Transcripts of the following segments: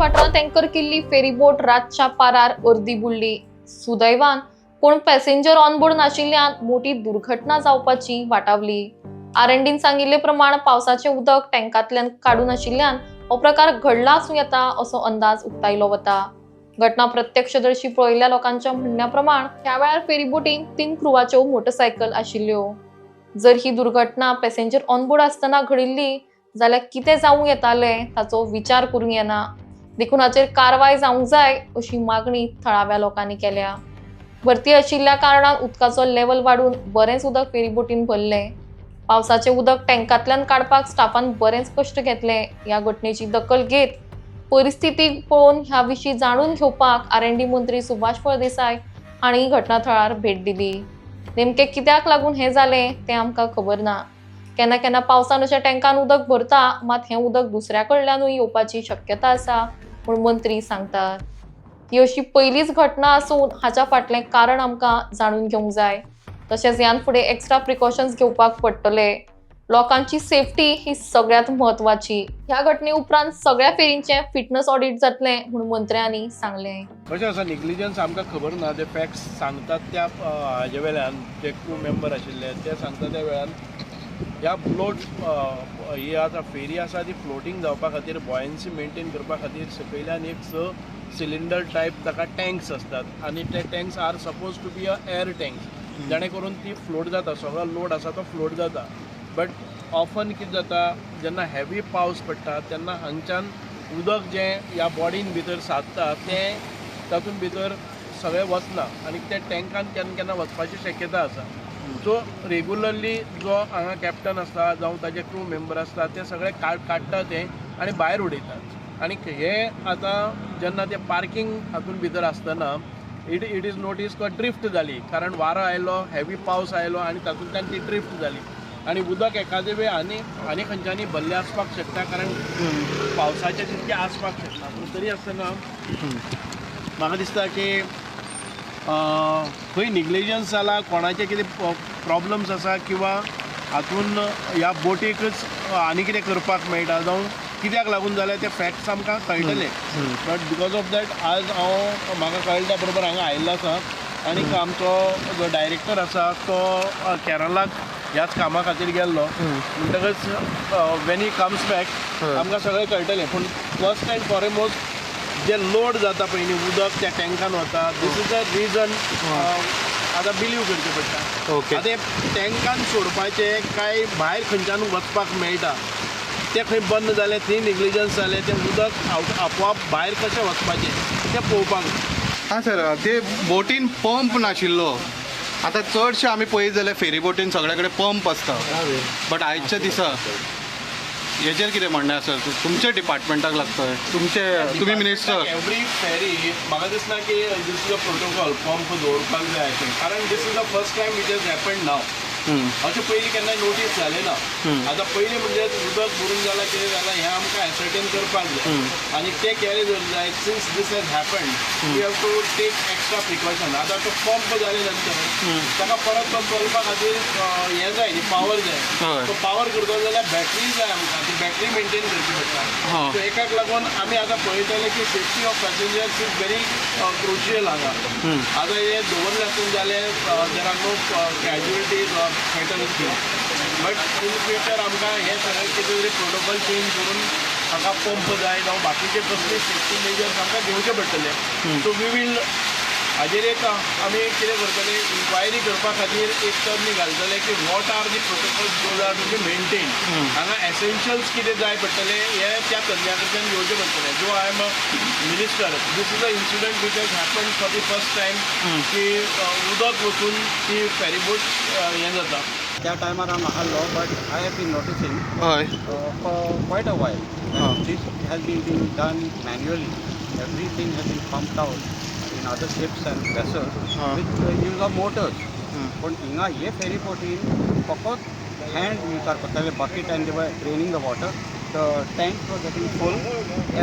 वाठारांत अँकर केल्ली फेरीबोट रातच्या पारार अर्दी बुडली. सुदैवान कोण पॅसेंजर ऑनबोर्ड नाशिल्ल्यान मोठी दुर्घटना जावपाची वाटावली. आरएनडीन सांगिल्ले प्रमाण पावसाचे उदक टँकांतल्यान काडून आशिल्ल्यान हो प्रकार घडला आसूं येता असो अंदाज उक्तायलो वता. घटना प्रत्यक्षदर्शी पळयल्ल्या लोकांच्या म्हणण्या प्रमाण ह्या वेळार फेरीबोटीन 3 क्रुवाच्यो मोटरसायकल आशिल्ल्यो. जर ही दुर्घटना पॅसेंजर ऑनबोर्ड आसतना घडिल्ली जाल्यार कितें जावंक येतालें ताचो विचार करूंक येना. देखून हाचेर कारवाय जावंक जाय अशी मागणी थळाव्या लोकांनी केल्या. भरती आशिल्ल्या कारणान उदकाचो लेवल वाडून बरेंच उदक फेरीबोटीन भरलें. पावसाचें उदक टँकांतल्यान काडपाक स्टाफान बरेंच कश्ट घेतले. ह्या घटनेची दखल घेत परिस्थिती पळोवन ह्या विशीं जाणून घेवपाक आरएनडी मंत्री सुभाष फळदेसाय हांणी घटनाथळार भेट दिली. नेमकें कित्याक लागून हें जालें तें आमकां खबर ना. केन्ना केन्ना पावसान अशा टँकान उदक भरता, मात हें उदक दुसऱ्या कडल्यानूय येवपाची शक्यता आसा म्हूण मंत्री सांगतात. ही अशी पयलीच घटना आसून हाच्या फाटलें कारण आमकां जाणून घेवंक जाय. तशेंच ह्यान फुडें एक्स्ट्रा प्रिकॉशन्स घेवपाक पडटले. लोकांची सेफ्टी ही सगळ्यात म्हत्वाची. ह्या घटने उपरांत सगळ्या फेरींचें फिटनेस ऑडिट जातलें म्हूण मंत्र्यांनी सांगलें. कशें आसा, नेग्लिजन्स आमकां खबर ना. ते फॅक्ट्स सांगतात त्या हाजे वेळान जे क्रू मेंबर आशिल्ले ते सांगता त्या वेळान ह्या फ्लोट ही आतां फेरी आसा ती फ्लोटींग जावपा खातीर बॉयन्सी मेंटेन करपा खातीर सकयल्यान एक 6 सिलिंडर टायप ताका टँक्स असतात आनी ते tanks are suppose to be a air tanks, जेणे करून ती फ्लोट जाता, सगळो लोड आसा तो फ्लोट जाता. बट ऑफन कितें जाता, जेन्ना हेवी पावस पडटा तेन्ना हांगच्यान उदक जें ह्या बॉडीन भितर सादता तें तातूंत भितर सगळें वचना आनी ते टँकान केन्ना केन्ना वचपाची शक्यता आसा. सो रेगुलरली जो हांगा कॅप्टन आसता जावं ताजे क्रू मेंबर आसता ते सगळे काडटा ते आनी भायर उडयतात. आनी हे आतां जेन्ना ते पार्किंग हातूंत भितर आसतना इट इज नोटीस को ड्रिफ्ट जाली, कारण वारो आयलो, हेवी पावस आयलो आनी तातूंतल्यान ती ड्रिफ्ट जाली आनी उदक एखादे वेळ आनी खंयच्यांनी भरलें आसपाक शकता, कारण पावसाचें तितकें आसपाक शकना. पूण तरी आसतना म्हाका दिसता की खंय निग्लिजन्स जाला, कोणाचे कितें प्रॉब्लम्स आसा किंवा हातून ह्या बोटीकच आनी कितें करपाक मेळटा जावं कित्याक लागून जाल्यार ते फॅक्ट्स आमकां कळटले. बट बिकॉज ऑफ दॅट आज म्हाका कळटा त्या बरोबर हांगा आयिल्लो आसा आनीक आमचो जो डायरेक्टर आसा तो केरळाक ह्याच कामा खातीर गेल्लो. म्हणटकच वेन ही कम्स बॅक आमकां सगळें कळटलें. पूण फर्स्ट अँड फॉरमोस्ट जे लोड जाता पळय न्ही, उदक त्या टँकान वता, दीस इज द रिजन आतां बिलीव करचें पडटा. आतां टँकान सोडपाचें काय भायर खंयच्यान वचपाक मेळटा तें खंय बंद जालें, थंय नेग्लिजन्स जालें, तें उदक आपोआप भायर कशें वचपाचें तें पळोवपाक. हां सर, ते बोटीन पंप नाशिल्लो. आतां चडशे आमी पळयत जाल्यार फेरी बोटीन सगळे कडेन पंप आसता, बट आयच्या दिसा हेचेर कितें म्हणणें आसा तुमच्या डिपार्टमेंटाक लागता? तुमी मिनिस्टर एवरी फेरी म्हाका दिसना की this is a protocol pump दवरपाक जाय अशें, कारण this is the first time it has happened now. अशें पयलीं केन्ना नोटीस जालें ना. आतां पयलीं म्हणजे उदक भरून जालां, कितें जालां हें आमकां एसर्टेन करपाक जाय आनी तें केलें जर जाय. Since this has happened we have to take extra precaution. आतां तो पंप जाले नंतर ताका परत तो चलपा खातीर हें जाय न्ही, पावर जाय. तो पावर करतलो जाल्यार बॅटरी जाय आमकां, ती बॅटरी मेंटेन करची पडटा. सो एकाक लागून आमी आतां पळयतले की safety of passengers is very crucial हांगा. आतां हें दवरलें आसून जालें there are no casualties or fatality. But in future आमकां हें सगळें कितें तरी प्रोटोकॉल चेंज करून हाका पंप जाय जावं बाकीचे कसले सेफ्टी मेजर्स आमकां घेवचे पडटले. सो वी वील हाजेर एक आमी कितें करतले, इन्क्वायरी करपा खातीर एक टर्न घालतले की what are the protocols those are to be maintain. हांगा एसेन्शियल्स कितें जाय पडटले हे त्या तज्ञा कडच्यान घेवचे पडटले. जो I am a minister, this is a incident which has happened for the first time की उदक वचून ती फेरीबोट हें जाता. त्या टायमार हांव नाहल्लो, but I have been noticing हय for quite a while this has been done manually. Everything has been pumped out in other ships and vessels with the use of motors. पण हिंगा हे फेरी बोटीन फकत hand use करताले bucket and they were draining the water. The tanks were getting full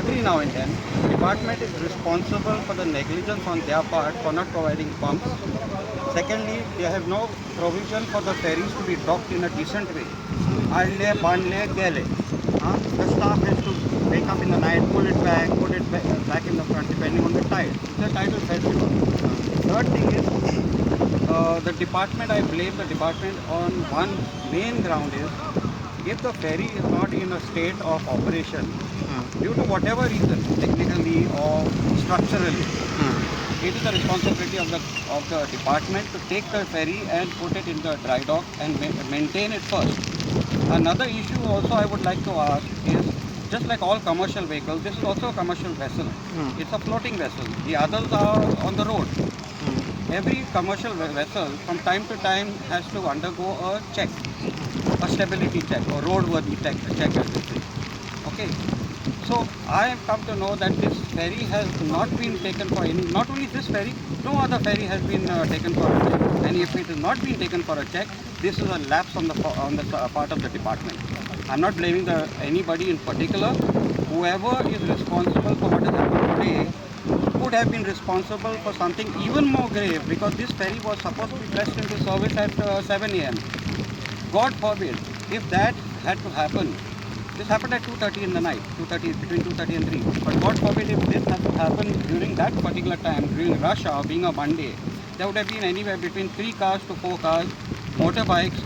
every now and then. Department is responsible for the negligence on their part for not providing pumps. Secondly, they have no provision for the ferries to be docked in a decent way. Aanle, baanle, gele. The staff has to wake up in the night, pull it back, the department, I blame the department on one main ground is, if the ferry is not in a state of operation, due to whatever reason, technically or structurally, it is the responsibility of the department to take the ferry and put it in the dry dock and maintain it first. Another issue also I would like to ask is, just like all commercial vehicles, this is also a commercial vessel. It's a floating vessel. The others are on the road. Every commercial vessel from time to time has to undergo a check, a stability check or roadworthy check as they say. Okay. So I have come to know that this ferry has not been taken for any, not only this ferry, no other ferry has been taken for a check. And if it has not been taken for a check, this is a lapse on the part of the department. I'm not blaming anybody in particular. Whoever is responsible for what has happened today could have been responsible for something even more grave, because this ferry was supposed to be placed into service at 7 a.m. God forbid, if that had to happen. This happened at 2:30 in the night, between 2:30 and 3. But God forbid, if this had to happen during that particular time, during rush hour, being a Monday, there would have been anywhere between 3 cars to 4 cars, motorbikes,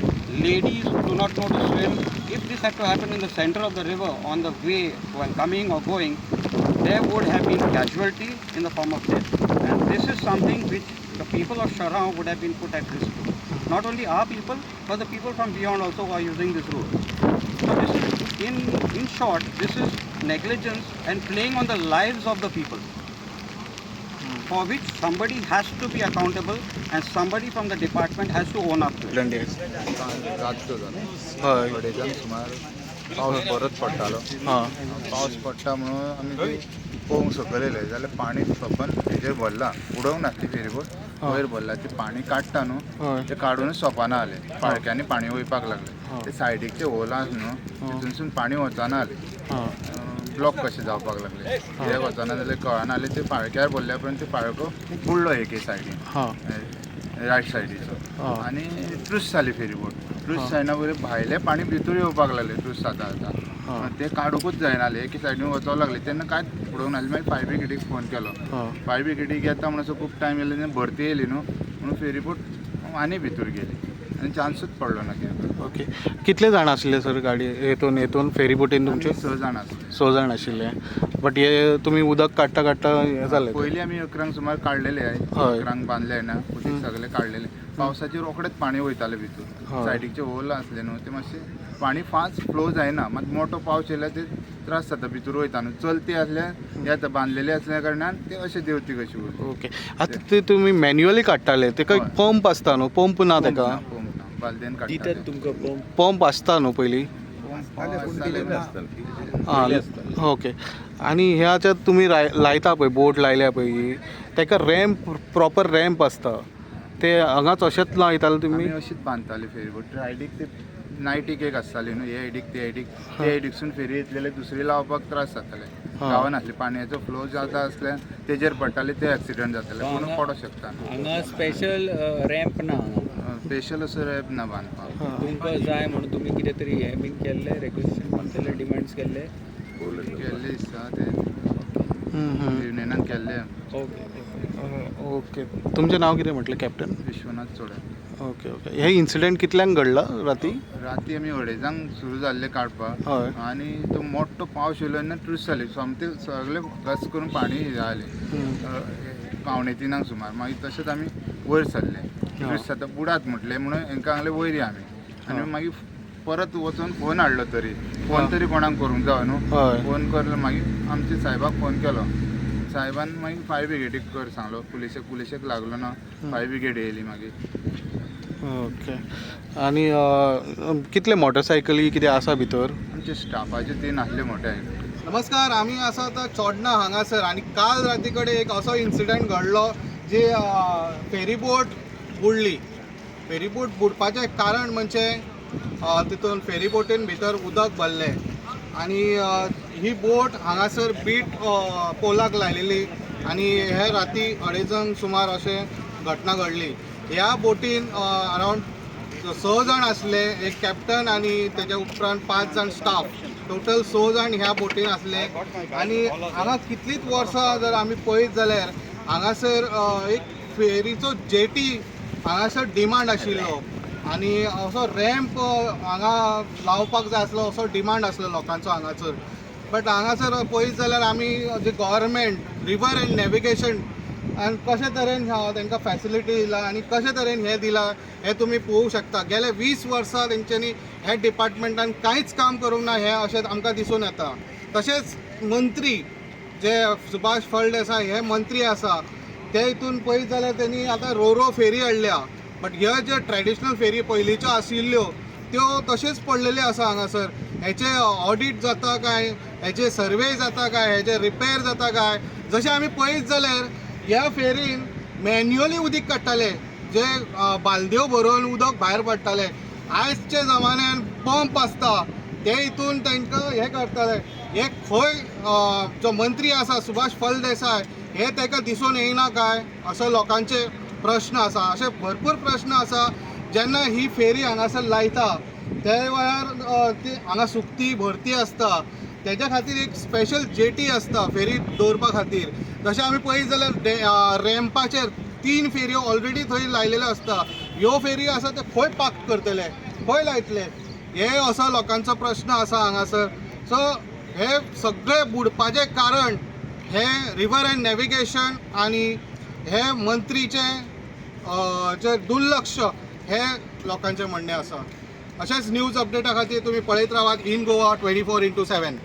ladies who do not know to swim. If this had to happen in the center of the river on the way when coming or going, there would have been casualty in the form of death. And this is something which the people of Sharang would have been put at risk to. Not only our people, but the people from beyond also who are using this route. So this is, in short, this is negligence and playing on the lives of the people, for which somebody has to be accountable and somebody from the department has to own up to it. रातचो जालो हय थोडेच्यान सुमार पावस परत पडटालो पावस पडटा म्हणून आमी ती पळोवंक सकयले जाल्यार पाणी सकन हेजेर भरला उडोवंक नासली फेरीबोट वयर भरला ते पाणी काडटा न्हू ते काडूनच सोंपाना जालें पाळक्यांनी पाणी वयपाक लागलें ते सायडीकचे होल आसा न्हू तितूनसून पाणी वचना जालें ब्लॉक कशें जावपाक लागले कित्याक वचना जाल्यार कळना जालें ते पाळक्यार भरल्या पर्यंत ते पाळको बुडलो एके सायडीन रायट सायडीचो आनी ट्रुस जाली फेरीबोट ट्रुस जायना बरें भायलें पाणी भितर येवपाक लागलें ट्रुस जाता जाता ते काडूंकूच जायनासलें एके सायडीन वचोंक लागले तेन्ना कांयच उडोवंक नासलें मागीर फायर ब्रिगेडीक फोन केलो फायर ब्रिगेडीक येता म्हणून असो खूब टायम येयलो तेन्ना भरती येयली न्हू म्हणून फेरीबोट आनी भितर गेली आनी चान्सूच पडलो ना कितें ओके कितले जाण आशिल्ले सर गाडी हेतून फेरी बोटीन तुमचे 6 जाण आसले 6 जाण आशिल्ले बट हे तुमी उदक काडटा हे जालें पयलीं आमी 11 सुमार काडलेले हय. 11 बांदले ना उदीक सगळे काडलेले पावसाचे रोखडेच पाणी वयताले भितर सायडीकचे होल आसले न्हू ते मातशे पाणी फास्ट फ्लो जायना मात मोठो पावस येयल्यार ते त्रास जाता भितर वयता न्हू चलते आसल्यार येता बांदलेले असल्या कारणान ते अशे देंवती कशी वयता ओके आतां ते तुमी मॅन्युअली काडटाले तेका एक पंप आसता न्हू पंप ना तेका बालदेन काडटाले पंप आसता न्हू पयलीं ओके आनी ह्या हाच्यात तुमी लायता पळय बोट लायल्या पळय तेका रॅम्प प्रॉपर रॅम्प आसता ते हांगाच अशेंच लायताले तुमी आमी अशीच बांदताले फेरीबोट रायडीक ते नायटीक एक आसताली न्हू हे आयडीक ते आयडीकसून फेरी येतलेले दुसरी लावपाक त्रास जाताले गांवान आसले पाणयाचो फ्लो जाता आसल्यार तेजेर पडटाले ते एक्सिडंट जाताले कोणूय पडों शकता हांगा स्पेशल रॅम्प ना स्पेशल असो रॅम्प ना बांदपाक तुमकां जाय म्हणून तुमी कितें तरी हें बीन केल्लें रेग्युलेशन केल्लें डिमांड्स केल्ले केल्ले दिसता ते युनियनान केल्ले ओके ओके तुमचें नांव कितें म्हटलें कॅप्टन विश्वनाथ चोडे ओके ओके हे इन्सिडेंट कितल्यांक घडला राती राती आमी अडेजांक सुरू जाल्ले काडपाक हय आनी तो मोठो पावस येयलो तेन्ना ट्रुस जाली सोमते सगळे घस करून पाणी जाले पावणे 3 सुमार मागीर तशेंच आमी वयर सरले ट्रुस जाता बुडात म्हटलें म्हणून हांकां सांगलें वयर या आमी आनी मागीर परत वचून फोन हाडलो तरी फोन तरी कोणाक करूंक जाय न्हू फोन करलो मागीर आमच्या साहेबाक फोन केलो साहेबान मागीर फायर ब्रिगेडीक कर सांगलो पुलिशेक लागलो ना फायर ब्रिगेड येयली मागीर ओके आनी कितले मोटरसायकली कितें आसा भितर आमचे स्टाफाचे 3 आसले मोठे नमस्कार आम्ही असं आता चोडणा हांगासर आणि काल राती कडेन एक असो इन्सिडंट घडलो जे फेरीबोट बुडली फेरीबोट बुडपाचें कारण म्हणजे तितून फेरीबोटीन भितर उदक भरलें आणि ही बोट हांगासर बीट पोलाक लायलेली आणि हे राती 2:30 सुमार अशें घटना घडली ह्या बोटीन अरावंड 6 जाण आसले एक कॅप्टन आणि तेच्या उपरांत 5 जाण स्टाफ टोटल 6 जाण ह्या बोटीन आसले आणि हांगा कितलींच वर्सां जर आमी पळयत जाल्यार हांगासर एक फेरीचो जेटी हांगासर डिमांड आशिल्लो आनी असो रॅम्प हांगा लावपाक जाय आसलो असो डिमांड आसलो लोकांचो हांगासर. बट हांगासर पळयत जाल्यार आमी जे गव्हर्मेंट रिवर एंड नॅविगेशन आनी कशे तरेन तांकां फॅसिलिटी दिला आनी कशे तरेन हें दिलां हें तुमी पळोवंक शकता. गेले 20 वर्सां तेंच्यांनी हे डिपार्टमेंटान कांयच काम करूंक ना हें अशें आमकां दिसून येता. तशेंच मंत्री जे सुभाष फळदेसाय हे मंत्री आसा ते हितून पळयत जाल्यार तेणी आतां रो फेरी हाडल्या. बट ह्यो ज्यो ट्रॅडिशनल फेरी पयलींच्यो आशिल्ल्यो त्यो तशेंच पडलेल्यो आसा हांगासर. हेचे ऑडिट जाता काय, हेचे सर्वे जाता काय, हेचे रिपेर जाता काय. जशें आमी पळयत जाल्यार ह्या फेरीन मॅन्युअली उदीक काडटाले, जे बालद्यो भरून उदक भायर पडटाले. आयजच्या जमान्यान पंप आसता ते हितून तांकां हें करताले. हे खंय जो मंत्री आसा सुभाष फळदेसाय हे ताका दिसून येयना काय असो लोकांचे प्रश्न आसा. अशे भरपूर प्रश्न आसा. जेन्ना ही फेरी हांगासर लायता ते वेळार ती हांगा सुकती भरती आसता तेज्या खातीर एक स्पेशल जेटी आसता फेरी दवरपा खातीर. जशें आमी पळयत जाल्यार रॅम्पाचेर 3 फेरयो ऑलरेडी थंय लायलेल्यो आसता. ह्यो फेरी आसा ते खंय पार्क करतले, खंय लायतले, हे असो लोकांचो प्रश्न आसा हांगासर. सो हे सगळे बुडपाचें कारण हे रिवर एंड नॅविगेशन आनी हे मंत्रीचे जे दुर्लक्ष हे लोकांचें म्हणणें आसा. अशेंच न्यूज अपडेटा खातीर तुमी पळयत रावात इन गोवा 24/7.